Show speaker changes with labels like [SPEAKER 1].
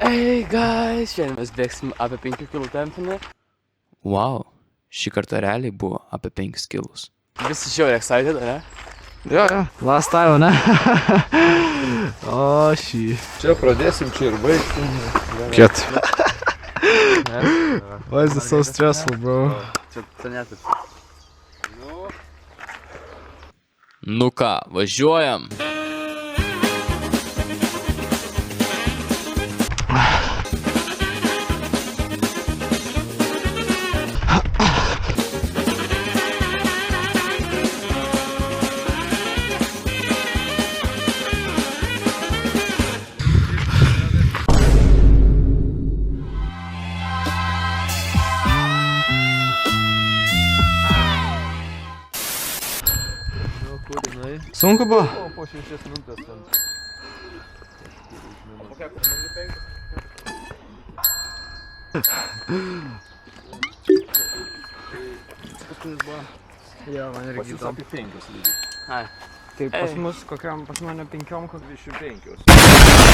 [SPEAKER 1] Hey guys, šiandien mes bėgsim apie 5 kg tempinį.
[SPEAKER 2] Wow, šį kartą realiai buvo apie 5 kilus.
[SPEAKER 1] Visi žiauriai excited, ne?
[SPEAKER 3] Jo. Last time, ne? O, šį.
[SPEAKER 4] Čia pradėsim, čia ir baigsim.
[SPEAKER 3] Kiet. Why is this so stressful, bro?
[SPEAKER 1] Čia net.
[SPEAKER 2] Nu ką, važiuojam.
[SPEAKER 3] Sunku buvo?
[SPEAKER 4] O po 6 minutės ten.
[SPEAKER 3] Jo, man irgi
[SPEAKER 4] Pas jūs apie 5 lygiai.
[SPEAKER 3] Tai pas mus kokiam, pas mane 5,
[SPEAKER 4] 25.